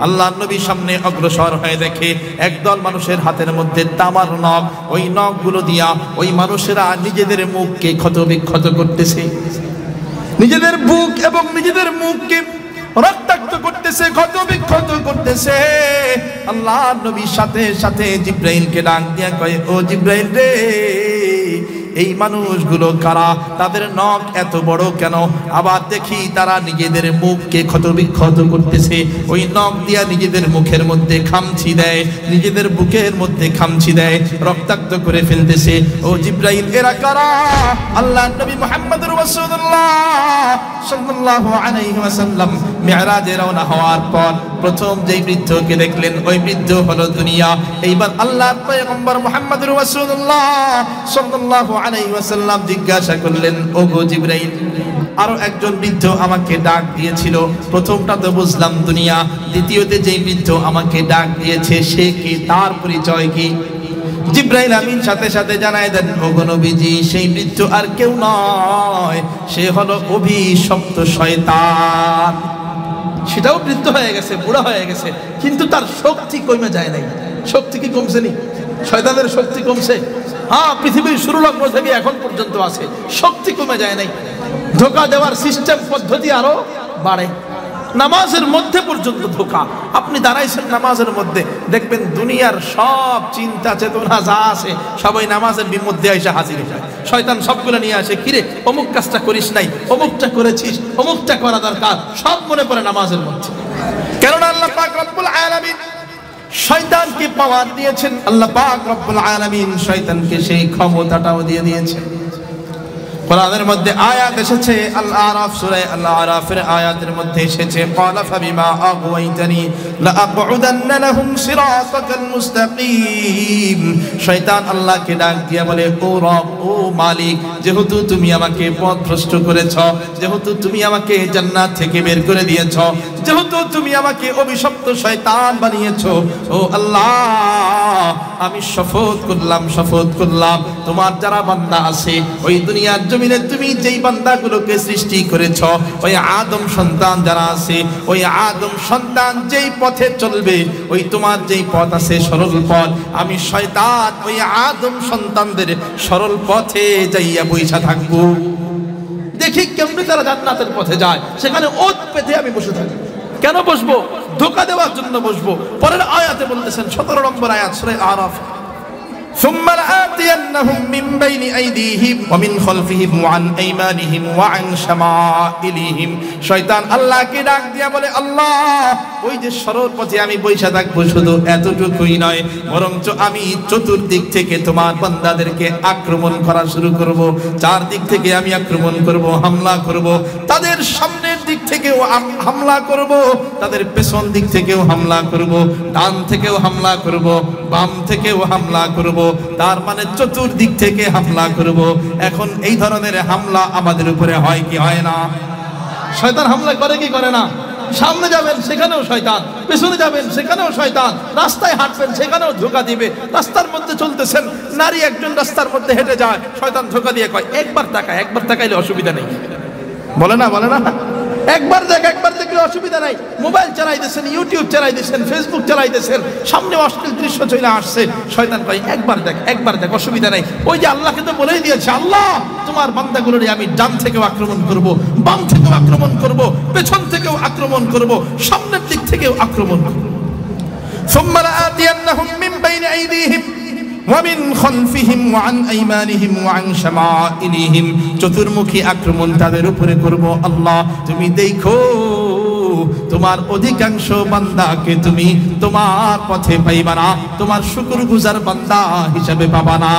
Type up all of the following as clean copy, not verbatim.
আল্লাহর নবী সামনে অগ্রসর হয়ে দেখে একদল মানুষের হাতের মধ্যে তামার নখ, ওই নখগুলো দিয়া ওই মানুষেরা নিজেদের মুখকে ক্ষতবিক্ষত করতেছে, নিজেদের বুক এবং নিজেদের মুখকে রক্তাক্ত করতেছে, ক্ষতবিক্ষত করতেছে। আল্লাহর নবীর সাথে সাথে জিব্রাইলকে ডাক দিয়া কয়, ও জিব্রাইল রে, এই মানুষগুলো কারা? তাদের নখ এত বড় কেন? আবার দেখি তারা নিজেদের মুখকে ক্ষতবিক্ষত করতেছে, ওই নখ দিয়া নিজেদের মুখের মধ্যে খামচি দেয়, নিজেদের বুকের মধ্যে খামচি দেয়, রক্তাক্ত করে ফেলতেছে। ও জিব্রাইল, এরা কারা? আল্লাহর নবী মুহাম্মদুর রাসূলুল্লাহ সাল্লাল্লাহু আলাইহি ওয়াসাল্লাম মিরাজে রওনা হওয়ার পর প্রথম যেই বৃদ্ধকে দেখলেন ওই বৃদ্ধ হলো দুনিয়া। এইবার আল্লাহর পয়গম্বর মুহাম্মদুর রাসূলুল্লাহ সাল্লাল্লাহু আলাইহি ওয়াসাল্লাম জিজ্ঞাসা করলেন, ওগো জিবরাইল, আরো একজন বৃদ্ধ আমাকে ডাক দিয়েছিল, প্রথমটা তো বুঝলাম দুনিয়া, দ্বিতীয়তে যেই বৃদ্ধ আমাকে ডাক দিয়েছে সে কি, তার পরিচয় কি? জিবরাইল আমিন সাথে সাথে জানায় দেন, ওগো নবীজি, সেই বৃদ্ধ আর কেউ নয়, সে হলো অভিশপ্ত শয়তান। সেটাও বৃদ্ধ হয়ে গেছে, বুড়া হয়ে গেছে, কিন্তু তার শক্তি কমে যায় নাই। শক্তি কি কমছে নি? শয়তানের শক্তি কমছে? হ্যাঁ, পৃথিবীর শুরু লগ্ন থেকে এখন পর্যন্ত আছে, শক্তি কমে যায় নাই। ধোঁকা দেওয়ার সিস্টেম পদ্ধতি আরো বাড়ে। নামাজের মধ্যে পর্যন্ত ধোঁকা। আপনি দাঁড়াইছেন নামাজের মধ্যে, দেখবেন দুনিয়ার সব চিন্তা চেতনা যা আছে সবাই নামাজের মধ্যে এসে হাজির হয়। শয়তান সবগুলো নিয়ে আসে, কিরে অমুক কাজটা করিস নাই, অমুকটা করেছিস, অমুকটা করা দরকার, সব মনে পড়ে নামাজের মধ্যে। কেননা আল্লাহ পাক রব্বুল আলামিন শয়তানকে পাওয়ার দিয়েছেন, আল্লাহ পাক রব্বুল আলামিন শয়তানকে সেই ক্ষমতাটাও দিয়ে দিয়েছেন। কোরআনের মধ্যে আয়াত এসেছে, আল আরাফ সূরা আল আরাফের আয়াতের মধ্যে এসেছে, ক্বালা ফাবিমা আগওয়াইতানি লাআকউদান্না লাহুম সিরাতাকাল মুস্তাকিম। শয়তান আল্লাহকে ডাক দিয়া বলে, ও রব, ও মালিক, যেহেতু তুমি আমাকে পথভ্রষ্ট করেছো, যেহেতু তুমি আমাকে জান্নাত থেকে বের করে দিয়েছো, যেহেতু তুমি আমাকে অভিশপ্ত শয়তান বানিয়েছো, ও আল্লাহ, আমি শপথ করলাম তোমার যারা বান্দা আছে ওই দুনিয়ার জমিনে তুমি যেই বান্দাগুলোকে সৃষ্টি করেছ, ওই আদম সন্তান যারা আছে, ওই আদম সন্তান যেই পথে চলবে, ওই তোমার যেই পথ আছে সরল পথ, আমি শয়তান ওই আদম সন্তানদের সরল পথে যাইয়া বইসা থাকবো। দেখি কেমনে তারা জান্নাতের পথে যায়, সেখানে ওত পেতে আমি বসে থাকি। কেন বসবো? ধোঁকা দেওয়ার জন্য বসবো। পরের আয়াতে বলতেছেন, 17 নম্বর আয়াত সূরা আরাফ, ثم لآتينهم من بين أيديهم ومن خلفهم وعن أيمانهم وعن شمائلهم। শয়তান আল্লাহকে ডাক দিয়া বলে, আল্লাহ, ওই যে সরল পথে আমি বইসা থাকবো, শুধু এতটুকুই নয়, বরঞ্চ আমি চতুর্দিক থেকে তোমার বান্দাদেরকে আক্রমণ করা শুরু করব। চারদিক থেকে আমি আক্রমণ করব, হামলা করব। তাদের সামনের দিক থেকেও হামলা করব, তাদের পেছন দিক থেকেও হামলা করব, ডান থেকেও হামলা করব, বাম থেকেও হামলা করব, তার মানে চতুর্দিক থেকে হামলা করব। এখন এই ধরনের হামলা আমাদের উপরে হয় কি হয় না? শয়তান হামলা করে কি করে না? সামনে যাবেন সেখানেও শয়তান, পেছনে যাবেন সেখানেও শয়তান, রাস্তায় হাঁটবেন সেখানেও ধোঁকা দিবে। রাস্তার মধ্যে চলতেছেন, নারী একজন রাস্তার মধ্যে হেঁটে যায়, শয়তান ধোঁকা দিয়ে কয়, একবার তাকাইলে অসুবিধা নেই। বলে না? একবার দেখলে অসুবিধা নাই। মোবাইল চালাইতেছেন, ইউটিউব চালাইতেছেন, ফেসবুক চালাইতেছেন, সামনে অশ্লীল দৃশ্য চলে আসছে, শয়তান কয়, একবার দেখ, অসুবিধা নাই। ওই যে আল্লাহকে তো বলেই দিয়েছে, আল্লাহ, তোমার বান্দাগুলোরে আমি ডান থেকেও আক্রমণ করব, বাম থেকেও আক্রমণ করব, পেছন থেকেও আক্রমণ করব, সামনের দিক থেকেও আক্রমণ করব। সুম্মা লাআতিয়ান্নাহুম মিন বাইনি আইদিহিম ওয়া মিন খালফিহিম ওয়া আন আইমানিহিম ওয়া আন শামাইলিহিম। চতুর্মুখী আক্রমণ তাদের উপরে করব। আল্লাহ, তুমি দেখো তোমার অধিকাংশ বান্দাকে তুমি তোমার পথে পাইবা না, তোমার শুকরগুজার বান্দা হিসাবে পাবা না।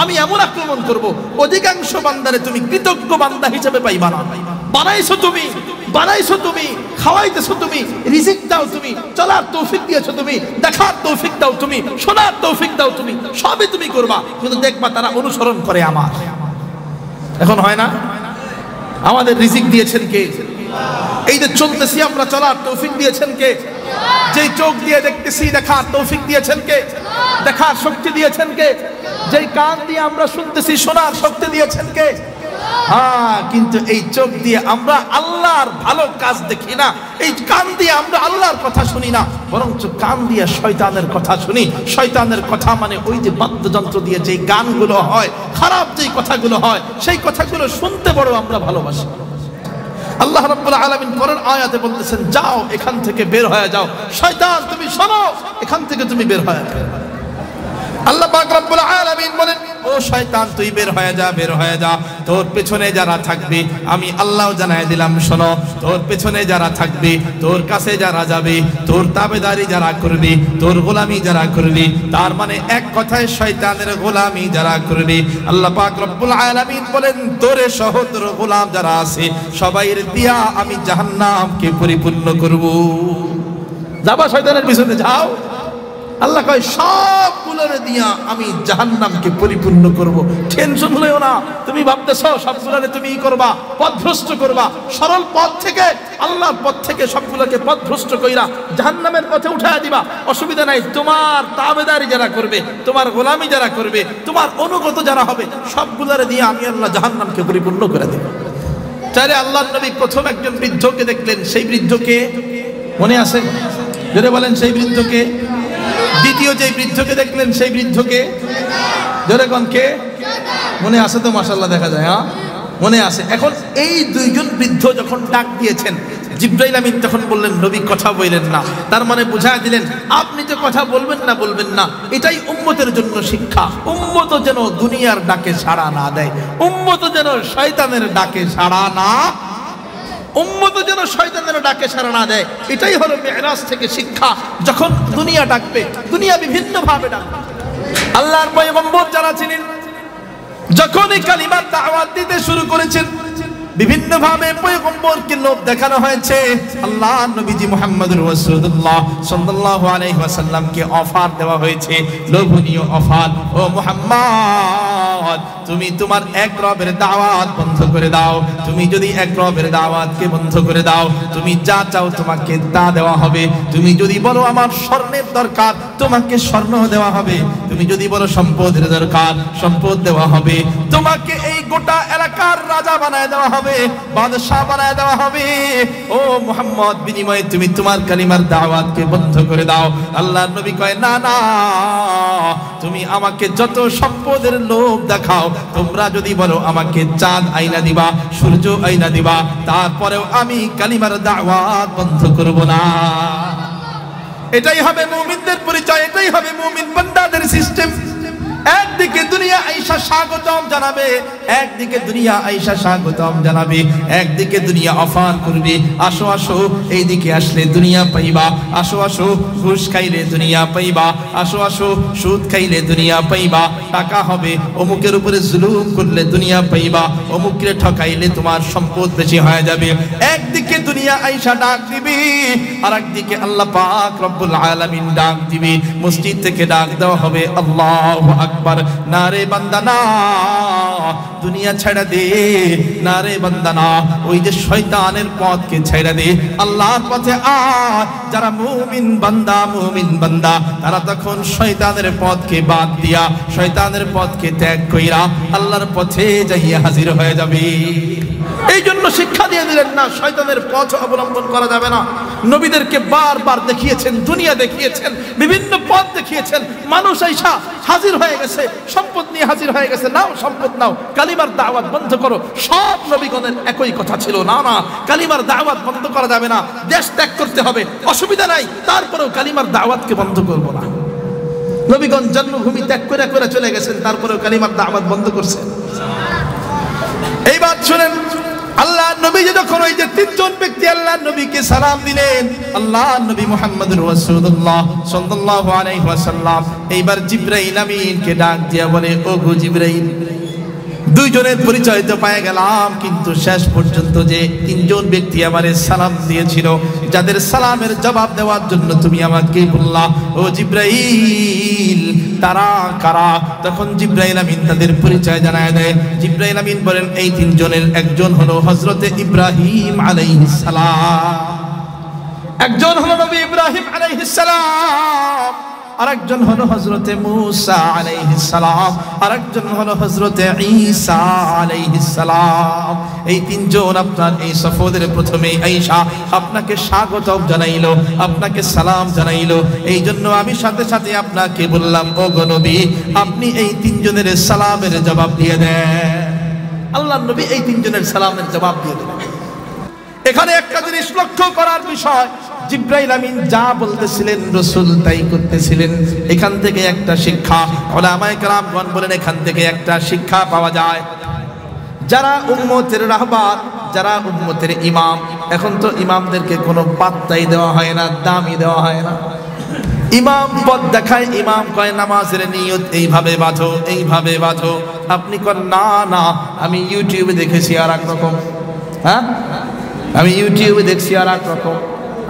আমি এমন আক্রমণ করব, অধিকাংশ বান্দারে তুমি কৃতজ্ঞ বান্দা হিসাবে পাইবা না। বানাইছো তুমি, খাওয়াইতেছো তুমি, রিজিক দাও তুমি, চলার তৌফিক দিয়েছো তুমি, দেখার তৌফিক দাও তুমি, শোনার তৌফিক দাও তুমি, সবই তুমি করবা, কিন্তু দেখবা তারা অনুসরণ করে আমার। এখন হয় না? আমাদের রিজিক দিয়েছেন কে? এই যে চলতেছি আমরা, চলার তৌফিক দিয়েছেন কে? যেই চোখ দিয়ে দেখতেছি, দেখার তৌফিক দিয়েছেন কে? দেখার শক্তি দিয়েছেন কে? যেই কান দিয়ে আমরা শুনতেছি, শোনার শক্তি দিয়েছেন কে? হ্যাঁ, কিন্তু এই চোখ দিয়ে আমরা আল্লাহর ভালো কাজ দেখি না, এই কান দিয়ে আমরা আল্লাহর কথা শুনি না, বরঞ্চ কান দিয়ে শয়তানের কথা শুনি। শয়তানের কথা মানে ওই যে বাদ্যযন্ত্র দিয়ে যে গানগুলো হয়, খারাপ যে কথাগুলো হয়, সেই কথাগুলো শুনতে বড় আমরা ভালোবাসি। আল্লাহ রাব্বুল আলামিন পরের আয়াতে বলতেছেন, যাও এখান থেকে বের হয়ে যাও, শয়তান তুমি শোনো, এখান থেকে তুমি বের হয়ে যাও। আল্লাহ পাক রব্বুল আলামিন বলেন, ও শয়তান তুই বের হয়ে যা, বের হয়ে যা। তোর পেছনে যারা থাকবে আমি আল্লাহ জানাই দিলাম, শোনো, তোর পেছনে যারা থাকবে, তোর কাছে যারা যাবে, তোর তাবেদারি যারা করবে, তোর গোলামি যারা করবে, তার মানে এক কথায় শয়তানের গোলামি যারা করবে, আল্লাহ পাক রব্বুল আলামিন বলেন তোরে সহ তোর গোলাম যারা আছে সবাইয়ের দিয়া আমি জাহান্নামকে পরিপূর্ণ করব। যাবা শয়তানের পিছনে যাও, আল্লাহ কয় সবগুলোর দিয়া আমি জাহান্নামকে পরিপূর্ণ করব। টেনশন হলেও না, তুমি ভাবতেছো সবগুলোরে তুমি করবা, পথভ্রষ্ট করবা, সরল পথ থেকে আল্লাহর পথ থেকে সবগুলোকে পথভ্রষ্ট কইরা জাহান্নামের পথে উঠায় দিবা, অসুবিধা নাই। তোমার তাবেদারি যারা করবে, তোমার গোলামি যারা করবে, তোমার অনুগত যারা হবে, সবগুলোরে দিয়ে আমি আল্লাহ জাহান্নামকে পরিপূর্ণ করে দেব। তাহলে আল্লাহর নবী প্রথম একজন বৃদ্ধকে দেখলেন, সেই বৃদ্ধকে মনে আছে? জোরে বলেন, সেই বৃদ্ধকে। দ্বিতীয় যে বৃদ্ধকে দেখলেন সেই বৃদ্ধকে, জোরে কোন কে? মনে আছে তো? মাশাআল্লাহ, দেখা যায়, হ্যাঁ মনে আছে। এখন এই দুইজন বৃদ্ধ যখন ডাক দিয়েছেন, জিবরাইল আমিন তখন বললেন নবী কথা বললেন না, তার মানে বুঝায় দিলেন আপনি তো কথা বলবেন না। এটাই উম্মতের জন্য শিক্ষা। উম্মত যেন দুনিয়ার ডাকে সাড়া না দেয়, উম্মত যেন শয়তানের ডাকে সাড়া না, উম্মত যেন শয়তানের ডাকে সাড়া না দেয়। এটাই হলো মিরাজ থেকে শিক্ষা। যখন দুনিয়া ডাকবে, দুনিয়া বিভিন্ন ভাবে ডাকবে। আল্লাহর পয়গম্বর যারা ছিলেন, যখনই কালিমার দাওয়াত দিতে শুরু করেছেন, বিভিন্ন ভাবে পয়গম্বরকে লোভ দেখানো হয়েছে। আল্লাহ নবীজি মুহাম্মদুর রাসূলুল্লাহ সাল্লাল্লাহু আলাইহি ওয়াসাল্লামকে অফার দেওয়া হয়েছে, লোভনীয় অফার। ও মুহাম্মদ, তুমি তোমার এক রবের দাওয়াত বন্ধ করে দাও। তুমি যদি এক রবের দাওয়াতকে বন্ধ করে দাও, তুমি যা চাও তোমাকে তা দেওয়া হবে। তুমি যদি বলো আমার স্বর্ণের দরকার, তোমাকে স্বর্ণ দেওয়া হবে। তুমি যদি বলো সম্পদের দরকার, সম্পদ দেওয়া হবে। তোমাকে এই গোটা এলাকার রাজা বানায় দেওয়া হবে, বাদশা বানায় দেওয়া হবে। ও মুহাম্মদ, বিনিময়ে তুমি তোমার কালিমার দাওয়াতকে বন্ধ করে দাও। আল্লাহর নবী কয়, না না, তুমি আমাকে যত সম্পদের লোভ দেখাও, তোমরা যদি বলো আমাকে চাঁদ আইনা দিবা, সূর্য আইনা দিবা, তারপরেও আমি কালিমার দাওয়াত বন্ধ করব না। এটাই হবে মুমিনদের পরিচয়, এটাই হবে মুমিন বান্দাদের সিস্টেম। একদিকে দুনিয়া আইসা স্বাগতম জানাবে, একদিকে দুনিয়া আইসা স্বাগতম জানাবে, একদিকে দুনিয়া অফার করবে, আসো আসো এইদিকে আসলে দুনিয়া পাইবা, আসো আসো ঘুষ খাইলে দুনিয়া পাইবা, আসো আসো সুদ খাইলে দুনিয়া পাইবা, টাকা হবে, অমুকের উপরে জুলুম করলে দুনিয়া পাইবা, অমুককে ঠকাইলে তোমার সম্পদ বেশি হয়ে যাবে। একদিকে দুনিয়া আইসা ডাক দিবি, আর একদিকে আল্লাহ পাক রব্বুল আলামিন ডাক দিবি। মসজিদ থেকে ডাক দেওয়া হবে, আল্লাহু আকবার, নারে বান্দা না, দুনিয়া ছেড়ে দে, নারে বান্দা না, ওই যে শয়তানের পথকে ছেড়ে দে, আল্লাহর পথে আয়। যারা মুমিন বান্দা তারা তখন শয়তানের পথকে বাদ দিয়া, শয়তানের পথকে ত্যাগ কইরা আল্লাহর পথে যাইয়া হাজির হয়ে যাবে। এই জন্য শিক্ষা দিয়ে দিলেন না, শয়তানের পথ অবলম্বন করা যাবে না। নবীদেরকে বারবার দেখিয়েছেন, দুনিয়া দেখিয়েছেন, বিভিন্ন পথ দেখিয়েছেন। মানুষ আইসা হাজির হয়ে গেছে, সম্পদ নিয়ে হাজির হয়ে গেছে, নাও সম্পদ নাও, কালিমার দাওয়াত বন্ধ করো। সব নবীগণের একই কথা ছিল, না না, কালিমার দাওয়াত বন্ধ করা যাবে না, দেশ ত্যাগ করতে হবে, অসুবিধা নাই, তারপরেও কালিমার দাওয়াতকে বন্ধ করবো না। নবীগণ জন্মভূমি ত্যাগ করে করে চলে গেছেন, তারপরেও কালিমার দাওয়াত বন্ধ করছেন। এইবার শুনেন, আল্লাহ নবী যখন ওই যে তিনজন ব্যক্তি আল্লাহ নবীকে সালাম দিলেন, আল্লাহ নবী মুহাম্মদুর রাসূলুল্লাহ সাল্লাল্লাহু আলাইহি ওয়াসাল্লাম এইবার জিবরাইল আমিনকে ডাক দিয়া বলে, ও গো জিবরাইল, দুইজনের পরিচয় তো পেয়ে গেলাম, কিন্তু শেষ পর্যন্ত যে তিনজন ব্যক্তি আমারে সালাম দিয়েছিল, যাদের সালামের জবাব দেওয়ার জন্য তুমি আমাকে বললা, ও জিবরাইল, তারা কারা? তখন জিবরাইল আমিন তাদের পরিচয় জানায় দেয়। জিবরাইল আমিন বলেন, এই তিনজনের একজন হলো হযরতে ইব্রাহিম আলাইহিস সালাম, একজন হলো নবী ইব্রাহিম আলাইহিস সালাম, আরেকজন হলো হযরতে মূসা আলাইহিস সালাম, আরেকজন হলো হযরতে ঈসা আলাইহিস সালাম। এই তিনজন আপনার এই সফরের প্রথমে আয়েশা আপনাকে স্বাগত জানাইলো, আপনাকে সালাম জানাইলো। এই জন্য আমি সাথে সাথে আপনাকে বললাম, ও গো নবী, আপনি এই তিনজনের সালামের জবাব দিয়ে দেন। আল্লাহর নবী এই তিনজনের সালামের জবাব দিয়ে দেন। এখানে একটা জিনিস লক্ষ্য করার বিষয়, জিবরাইল আমিন যা বলতেছিলেন রাসূল তাই করতেছিলেন। এখান থেকে একটা শিক্ষা, উলামায়ে কেরামগণ বলেন এখান থেকে একটা শিক্ষা পাওয়া যায়। যারা উম্মতের রাহবার, যারা উম্মতের ইমাম, এখন তো ইমামদেরকে কোনো পাত্তাই দেওয়া হয় না, দামই দেওয়া হয় না। ইমাম পদ দেখায়, ইমাম কয় নামাজের নিয়ত এইভাবে বাঁধো, এইভাবে বাঁধো। আপনি কন না না, আমি ইউটিউবে দেখেছি আর এক রকম, হ্যাঁ আমি ইউটিউবে দেখছি আর এক রকম,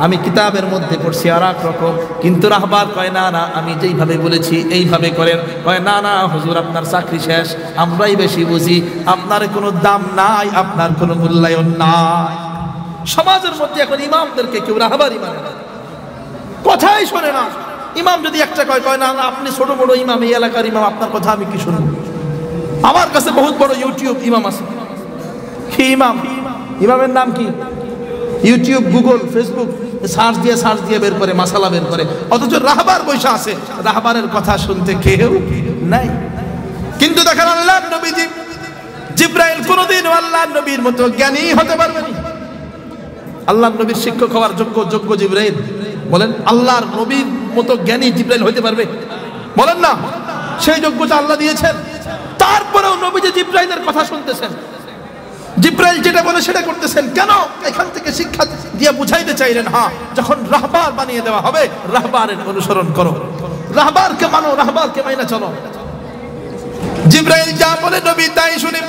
আমি কিতাবের মধ্যে পড়ছি আর এক রকম। কিন্তু রাহবার কয় না না, আমি যেইভাবে বলেছি এইভাবে করেন। কয় না না হুজুর, আপনার চাকরি শেষ, আমরাই বেশি বুঝি, আপনার কোনো দাম নাই, আপনার কোনো মূল্যায়ন নাই। সমাজের মধ্যে এখন ইমামদেরকে কেউ রাহবারই মানে না, কথাই শোনে না। ইমাম যদি একটা কয়, কয় না না আপনি ছোট বড় ইমাম, এই এলাকার ইমাম, আপনার কথা আমি কি শুনবো? আমার কাছে বহুত বড় ইউটিউব ইমাম আছে। কি ইমাম? ইমামের নাম কি? ইউটিউব, গুগল, ফেসবুক সার্চ দিয়ে বের করে, মাসালা বের করে। অথচ রাহবার বৈশা আছে, রাহবারের কথা শুনতে কেউ নাই। কিন্তু দেখেন আল্লাহর নবীজি জিবরাইল কোনদিন আল্লাহর নবীর মতো জ্ঞানী হতে পারবে না। আল্লাহর নবীর শিক্ষক হওয়ার যোগ্য জিবরাইল, বলেন আল্লাহর নবীর মতো জ্ঞানী জিবরাইল হতে পারবে? বলেন না। সেই যোগ্যতা আল্লাহ দিয়েছেন, তারপরেও নবীজি জিবরাইলের কথা শুনতেছেন, জিবরাইল যেটা বলে সেটা করতেছেন। কেন? এখান থেকে শিক্ষা দিয়ে বুঝাইতে চাইলেন, হ্যাঁ যখন রাহবার বানিয়ে দেওয়া হবে, রাহবারের অনুসরণ করো, রাহবারকে মানো, রাহবারকে মাইনা চলো। জিবরাইল যা বলে নবী তাই শুনে।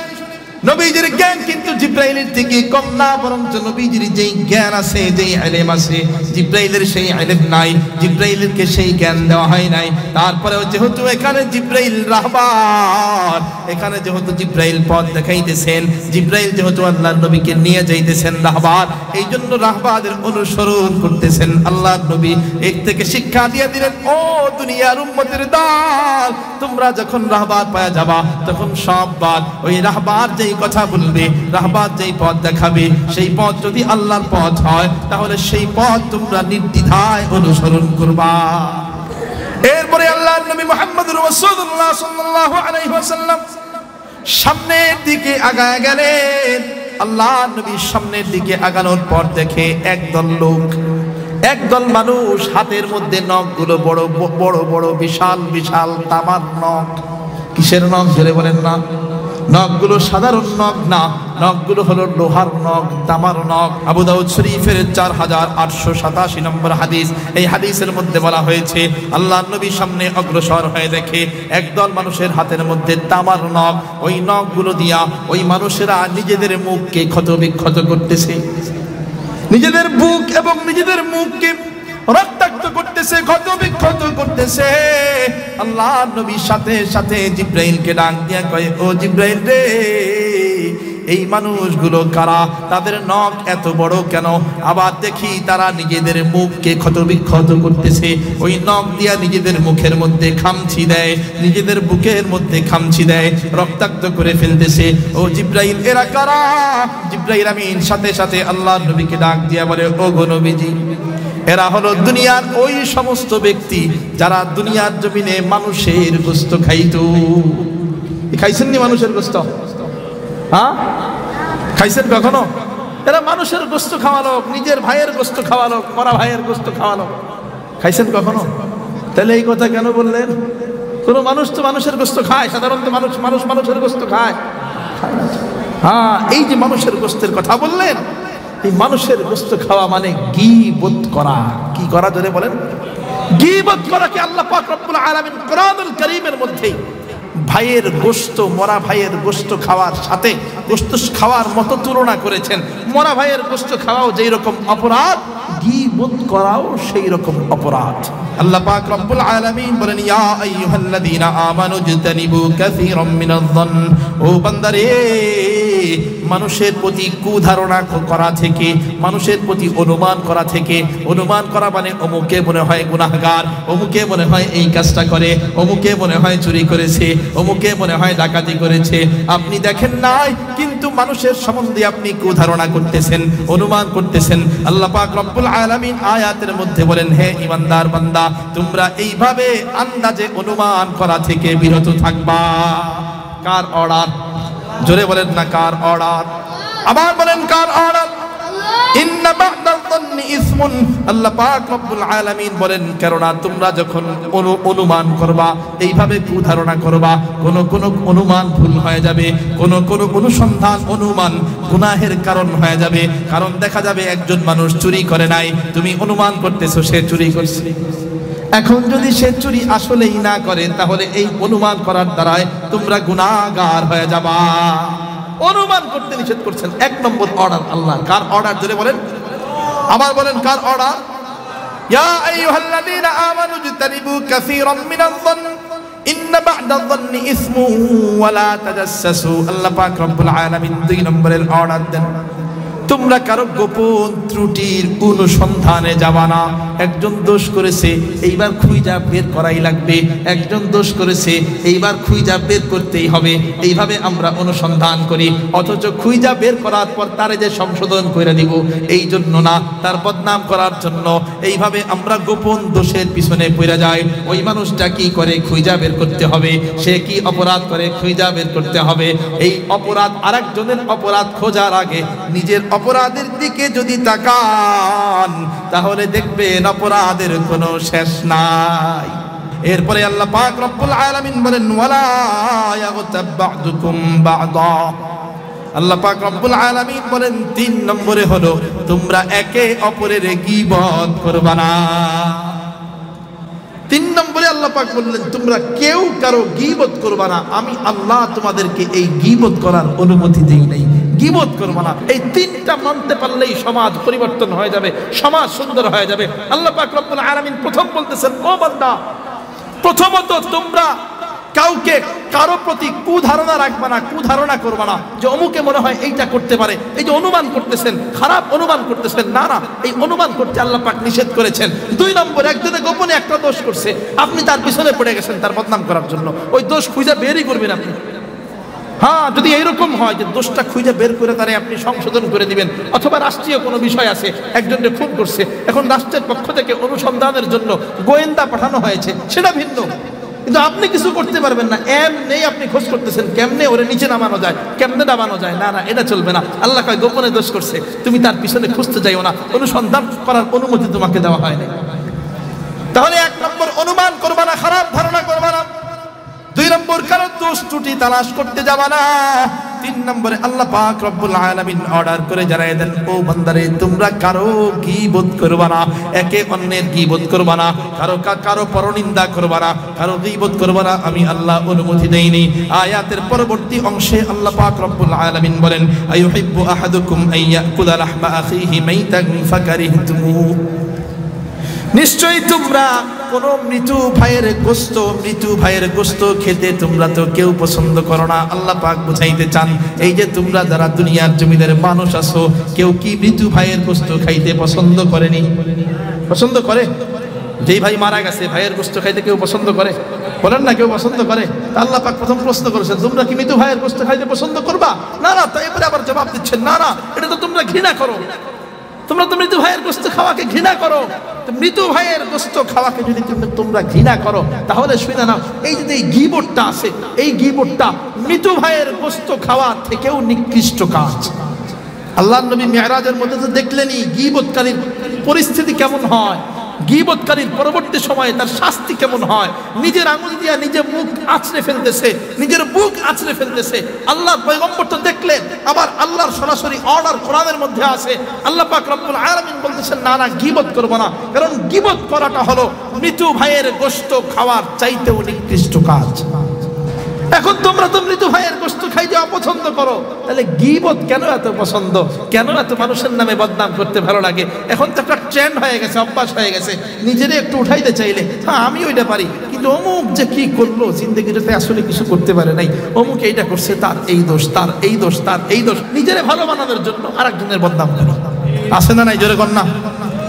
নবীজির জ্ঞান কিন্তু জিবরাইলের থেকে কম না, বরঞ্চ নবীজির যেই জ্ঞান আছে, যেই ইলম আছে, জিবরাইলের সেই ইলম নাই, জিবরাইলকে সেই জ্ঞান দেওয়া হয় নাই। তারপরেও যেহেতু এখানে জিবরাইল রাহবার, এখানে যেহেতু জিবরাইল পথ দেখাইতেছেন, জিবরাইল যেহেতু আল্লাহর নবীকে নিয়ে যাইতেছেন রাহবার, এই জন্য রাহবারের অনুসরণ করতেছেন। আল্লাহর নবী এর থেকে শিক্ষা দিয়ে দিলেন, ও দুনিয়ার উম্মতের দল, তোমরা যখন রাহবার পাওয়া যাবা, তখন সব বাদ, ওই রাহবার যেই কথা বলবে, রাহবার যেই পথ দেখাবে, সেই পথ যদি আল্লাহর পথ হয়, তাহলে সেই পথ তোমরা নির্দ্বিধায় অনুসরণ করবা। এরপরে আল্লাহর নবী মুহাম্মদুর রাসূলুল্লাহ সাল্লাল্লাহু আলাইহি ওয়াসাল্লাম সামনের দিকে আগায় গেলেন। আল্লাহর নবী সামনের দিকে আগানোর পর দেখে একদল লোক, একদল মানুষ, হাতের মধ্যে নখগুলো বড় বড় বড় বিশাল বিশাল তামার নখ। কিসের নখ জোরে বলেন না? নখগুলো সাধারণ নখ না, নখগুলো হলো লোহার নখ, তামার নখ। আবু দাউদ শরীফের 4887 নম্বর হাদিস। এই হাদিসের মধ্যে বলা হয়েছে, আল্লাহর নবী সামনে অগ্রসর হয়ে দেখে একদল মানুষের হাতের মধ্যে তামার নখ, ওই নখগুলো দিয়া ওই মানুষেরা নিজেদের মুখকে ক্ষতবিক্ষত করতেছে, নিজেদের বুক এবং নিজেদের মুখকে রক্তাক্ত করতেছে, ক্ষতবিক্ষত করতেছে। আল্লাহর নবীর সাথে সাথে জিবরাইলকে ডাক দিয়া কয়, ও জিবরাইল রে, এই মানুষগুলো কারা? তাদের নখ এত বড় কেন? আবার দেখি তারা নিজেদের মুখকে ক্ষতবিক্ষত করতেছে, ওই নখ দিয়া নিজেদের মুখের মধ্যে খামচি দেয়, নিজেদের বুকের মধ্যে খামচি দেয়, রক্তাক্ত করে ফেলতেছে। ও জিবরাইল, এরা কারা? জিবরাইল আমিন সাথে সাথে আল্লাহর নবীকে ডাক দিয়া বলে, ও গো নবীজি, এরা হলো দুনিয়ার ওই সমস্ত ব্যক্তি যারা দুনিয়ার জমিনে মানুষের গোশত খাইতো। খাইছেন নি মানুষের গোশত? হ্যাঁ, খাইছেন কখনো? এরা মানুষের গোশত খাওয়ালো, নিজের ভাইয়ের গোশত খাওয়ালো, মরা ভাইয়ের গোশত খাওয়ালো। খাইছেন কখনো? তাহলে এই কথা কেন বললেন? কোনো মানুষ তো মানুষের গোশত খায়, সাধারণত মানুষের গোশত খায়। হ্যাঁ, এই যে মানুষের গোশতের কথা বললেন, এই মানুষের গোশত খাওয়া মানে গীবত করা। কি করা জোরে বলেন? গীবত করাকে আল্লাহ পাক রব্বুল আলামিন কোরআনুল কারীমের মধ্যে ভাইয়ের গোশত, মরা ভাইয়ের গোশত খাওয়ার সাথে গোশত খাওয়ার মতো তুলনা করেছেন। মরা ভাইয়ের গোশত খাওয়াও যেই রকম অপরাধ, গীবত করাও সেই রকম অপরাধ। আল্লাহ পাক রব্বুল আলামিন বলেন, ইয়া আইয়ুহাল্লাযীনা আমানু ইজতানিবু কাসীরাম মিনায-যন্ন, ও বান্দারে মানুষের প্রতি কুধারণা করা থেকে, মানুষের প্রতি অনুমান করা থেকে। অনুমান করা মানে অমুকে মনে হয় গুনাহগার, অমুকে মনে হয় এই কাজটা করে, অমুকে মনে হয় চুরি করেছে, অমুকে মনে হয় ডাকাতি করেছে। আপনি দেখেন নাই, কিন্তু মানুষের সম্বন্ধে আপনি কুধারণা করতেছেন, অনুমান করতেছেন। আল্লাহ পাক রব্বুল আলামিন আয়াতের মধ্যে বলেন, হে ঈমানদার বান্দা, তোমরা এইভাবে আন্দাজে অনুমান করা থেকে বিরত থাকবা। কার অর্ডার? জোরে বলেন না, কার অর্ডার? আবার বলেন, কার অর্ডার? ইন্না বা'দাল যান্নি ইসমুন। আল্লাহ পাক রব্বুল আলামিন বলেন, কেননা তোমরা যখন অনুমান করবা, এইভাবে কুধারণা করবা, কোন অনুমান ভুল হয়ে যাবে, কোন অনুসন্ধান অনুমান গুনাহের কারণ হয়ে যাবে। কারণ দেখা যাবে একজন মানুষ চুরি করে নাই, তুমি অনুমান করতেছো সে চুরি করছে। এখন যদি সে চুরি আসলেই না করে, তাহলে এই অনুমান করার দ্বারায় তোমরা গুনাহগার হয়ে যাবা। অনুমান করতে নিষেধ করছেন। এক নম্বর অর্ডার আল্লাহ। কার অর্ডার? জোরে বলেন, আবার বলেন, কার অর্ডার? ইয়া আইয়ুহাল্লাযীনা আমানু ইজতানিবু কাসীরাম মিনাল যান্নি ইন্না বা'দাল যান্নি ইসমুন ওয়া লা তাজাসসু। আল্লাহ পাক রব্বুল আলামিন দুই নম্বরের অর্ডার দেন, তোমরা কারো গোপন ত্রুটির অনুসন্ধানে যাবা না। একজন দোষ করেছে, এইবার খুঁজা বের করাই লাগবে। একজন দোষ করেছে, এইবার খুঁজা বের করতেই হবে। এইভাবে আমরা অনুসন্ধান করি, অথচ খুঁজা বের করার পর তারে যে সংশোধন করে দিব এই জন্য না, তার বদনাম করার জন্য এইভাবে আমরা গোপন দোষের পিছনে পড়ে যাই। ওই মানুষটা কি করে খুঁজা বের করতে হবে, সে কি অপরাধ করে খুঁজা বের করতে হবে। এই অপরাধ আরেকজনের অপরাধ খোঁজার আগে নিজের অপরাধের দিকে যদি তাকান, তাহলে দেখবেন অপরাধের কোনো শেষ নাই। এরপরে আল্লাহ পাক রব্বুল আলামিন বলেন, ওয়ালা ইয়াগতাব বা'দুকুম বা'দা। আল্লাহ পাক রব্বুল আলামিন বলেন, তিন নম্বরে হলো তোমরা একে অপরের গীবত করবা না। তিন নম্বরে আল্লাহ পাক বললেন, তোমরা কেউ কারো গীবত করবা না। আমি আল্লাহ তোমাদেরকে এই গীবত করার অনুমতি দেই নাই। গীবত করবা না, এই তিনটা মানতে পারলেই সমাজ পরিবর্তন হয়ে যাবে, সমাজ সুন্দর হয়ে যাবে। আল্লাহ পাক রব্বুল আলামিন প্রথম বলতেছেন, ও বান্দা, প্রথমত তোমরা কাউকে কারো প্রতি কুধারণা রাখবা না, কুধারণা করবা না যে অমুকে মনে হয় এইটা করতে পারে। এই যে অনুমান করতেছেন, খারাপ অনুমান করতেছেন, না না, এই অনুমান করতে আল্লাহ পাক নিষেধ করেছেন। দুই নম্বর, একজনে গোপনে একটা দোষ করছে, আপনি তার পিছনে পড়ে গেছেন তার বদনাম করার জন্য, ওই দোষ খুঁজে বেরই করবেন আপনি। হ্যাঁ, যদি এইরকম হয় যে দোষটা খুঁজে বের করে তারে আপনি সংশোধন করে দিবেন, অথবা রাষ্ট্রীয় কোনো বিষয় আছে, একজনকে খুন করছে, এখন রাষ্ট্রের পক্ষ থেকে অনুসন্ধানের জন্য গোয়েন্দা পাঠানো হয়েছে, সেটা ভিন্ন। কিন্তু আপনি কিছু করতে পারবেন না, এমনি আপনি খোঁজ করতেছেন কেমনে ওরে নিচে নামানো যায়, কেমনে নামানো যায়, না না, এটা চলবে না। আল্লাহ কয়, গোপনে দোষ করছে, তুমি তার পিছনে খুঁজতে যাইও না, অনুসন্ধান করার অনুমতি তোমাকে দেওয়া হয়নি। তাহলে এক নম্বর, অনুমান করবা না, খারাপ ধারণা করবা না। দুই নম্বর, কারো দোষ ত্রুটি তালাশ করতে যাবা না। তিন নম্বরে আল্লাহ পাক রব্বুল আলামিন অর্ডার করে জানাই দেন, ও বান্দারে, তোমরা কারো গীবত করবা না, একে অন্যের গীবত করবা না, কারো পরনিন্দা করবা না, কারো গীবত করবা না, আমি আল্লাহ অনুমতি দেইনি। আয়াতের পরবর্তী অংশে আল্লাহ পাক রব্বুল আলামিন বলেন, আইয়ুহিব্বু আহাদুকুম আইয়াকুলা লাহমা আখিহি মাইতান ফাকারিহতুমু। নিশ্চয়ই তোমরা কোন মৃত্যু ভাইয়ের গোশত খেতে তোমরা তো কেউ পছন্দ করো না। আল্লাহ পাক বুঝাইতে চান, এই যে তোমরা যারা দুনিয়ার জমিনের মানুষ আছো, কেউ কি মৃত্যু ভাইয়ের গোশত খাইতে পছন্দ করেনি? পছন্দ করে? যেই ভাই মারা গেছে, ভাইয়ের গোশত খাইতে কেউ পছন্দ করে? বলেন না, কেউ পছন্দ করে? আল্লাহ পাক প্রথম প্রশ্ন করেছেন, তোমরা কি মৃত্যু ভাইয়ের গোশত খাইতে পছন্দ করবা? না না। তাই এবারে আবার জবাব দিচ্ছেন, না না, এটা তো তোমরা ঘৃণা করো। তোমরা তো মৃত্যু ভাইয়ের গোশত খাওয়াকে ঘৃণা করো। মৃত্যু ভাইয়ের গোশত খাওয়াকে যদি তোমরা ঘৃণা করো, তাহলে শুনে নাও, এই যে এই গীবতটা আছে, এই গীবতটা মৃত্যু ভাইয়ের গোশত খাওয়া থেকেও নিকৃষ্ট কাজ। আল্লাহর নবী মিরাজের মধ্যে তো দেখলেনই গীবতকারীর পরিস্থিতি কেমন হয়, গীবতকারীর পরবর্তী সময়ে তার শাস্তি কেমন হয়। নিজের আঙুল দিয়া নিজে মুখ আঁচড়ে ফেলতেছে, নিজের বুক আঁচড়ে ফেলতেছে। আল্লাহর পয়গম্বর তো দেখলেন, আবার আল্লাহর সরাসরি অর্ডার কোরআনের মধ্যে আছে। আল্লাহ পাক রব্বুল আলামিন বলতেছেন, না না, গীবত করবো না, কারণ গীবত করাটা হলো মৃত্যু ভাইয়ের গোশত খাওয়ার চাইতেও নিকৃষ্ট কাজ। এখন তোমরা তো মৃত্যু ভাইয়ের গোশত খাইতে অপছন্দ করো, তাহলে গীবত কেন এত পছন্দ, কেন এত মানুষের নামে বদনাম করতে ভালো লাগে? এখন তো একটা ট্রেন্ড হয়ে গেছে, অভ্যাস হয়ে গেছে। নিজেরে একটু উঠাইতে চাইলে, হ্যাঁ আমি ওইটা পারি, কিন্তু যে অমুক যে কি করলো জিন্দগিতে আসলে কিছু করতে পারে নাই, অমুক এইটা করছে, তার এই দোষ, তার এই দোষ, তার এই দোষ, নিজেরে ভালো বানানোর জন্য আরেকজনের বদনাম করি। আছে না নাই? জোরে কন্যা।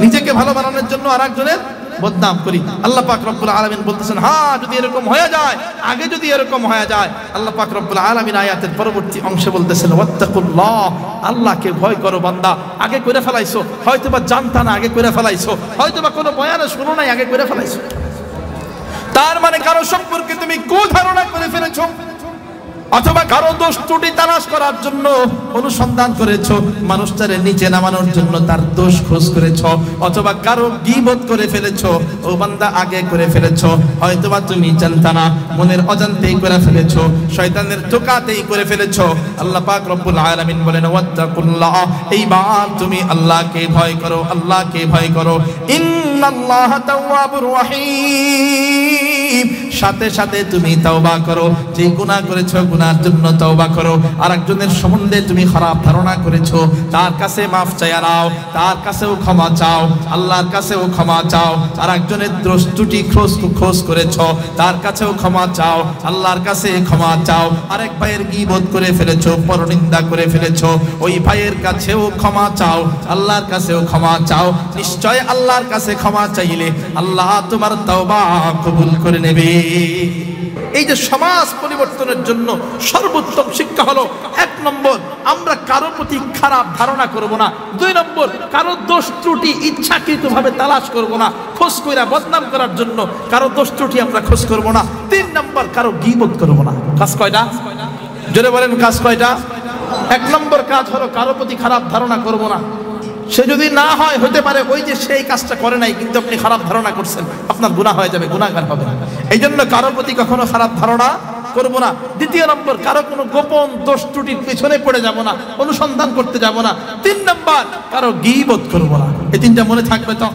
নিজেকে ভালো বানানোর জন্য আরেকজনের বদনাম করি। আল্লাহ পাক রব্বুল আলামিন বলতেছেন, হ্যাঁ যদি এরকম হয়ে যায়, আগে যদি এরকম হয়ে যায়, আল্লাহ পাক রব্বুল আলামিন আয়াতের পরবর্তী অংশে বলতেছেন, ওয়াত্তাকুল্লাহ, আল্লাহকে ভয় করো বান্দা। আগে করে ফেলাইছো, হয়তোবা জানতা না, আগে করে ফেলাইছো, হয়তোবা কোনো বয়ানে শুনো নাই, আগে করে ফেলাইছো। তার মানে কারো সম্পর্কে তুমি কুধারণা করে ফেলেছো, অথবা কারো দোষ ত্রুটি তালাশ করার জন্য অনুসন্ধান করেছো, মানুষটারে নিচে নামানোর জন্য তার দোষ খোঁজ করেছো, অথবা কারো গীবত করে ফেলেছো। ও বান্দা, আগে করে ফেলেছো, হয়তোবা তুমি জানতা না, মনের অজান্তেই করে ফেলেছো, শয়তানের ধোঁকাতেই করে ফেলেছো। আল্লাহ পাক রব্বুল আলামিন বলেন, ওয়াত্তাকুল্লাহ, এইবার তুমি আল্লাহকে ভয় করো, আল্লাহকে ভয় করো। ইন্নাল্লাহা তাওয়াবুর রহিম, সাথে সাথে তুমি তওবা করো। যে গুনাহ করেছো, গুনার জন্য তওবা করো। আরেকজনের সম্বন্ধে তুমি খারাপ ধারণা করেছো, তার কাছে মাফ চাইয়া নাও, তার কাছেও ক্ষমা চাও, আল্লাহর কাছেও ক্ষমা চাও। আরেকজনের দোষ ত্রুটি খোঁজ করেছো, তার কাছেও ক্ষমা চাও, আল্লাহর কাছে ক্ষমা চাও। আরেক ভাইয়ের গীবত করে ফেলেছো, পরনিন্দা করে ফেলেছো, ওই ভাইয়ের কাছেও ক্ষমা চাও, আল্লাহর কাছেও ক্ষমা চাও। নিশ্চয় আল্লাহর কাছে ক্ষমা চাইলে আল্লাহ তোমার তওবা কবুল করে নেবে। এই যে সমাজ পরিবর্তনের জন্য সর্বোত্তম শিক্ষা হলো, 1 নম্বর, আমরা কারো প্রতি খারাপ ধারণা করব না। 2 নম্বর, কারো দোষ ত্রুটি ইচ্ছাকৃতভাবে তালাশ করব না, খোঁজ কইরা বদনাম করার জন্য কারো দোষ ত্রুটি আমরা খোঁজ করব না। 3 নম্বর, কারো গীবত করব না। কাজ কয়টা? জোরে বলেন, কাজ কয়টা? 1 নম্বর কাজ হলো কারো প্রতি খারাপ ধারণা করব না। সে যদি না হয়, হতে পারে ওই যে সেই কাজটা করে নাই, কিন্তু আপনি খারাপ ধারণা করছেন, আপনার গুনাহ হয়ে যাবে, গুনাহগার হবে। এই জন্য কারোর প্রতি কখনো খারাপ ধারণা করব না। 2 নম্বর, কারো কোনো গোপন দোষ ত্রুটির পিছনে পড়ে যাব না, অনুসন্ধান করতে যাব না। 3 নম্বর, কারো গীবত করব না। এই 3টা মনে থাকবে তো?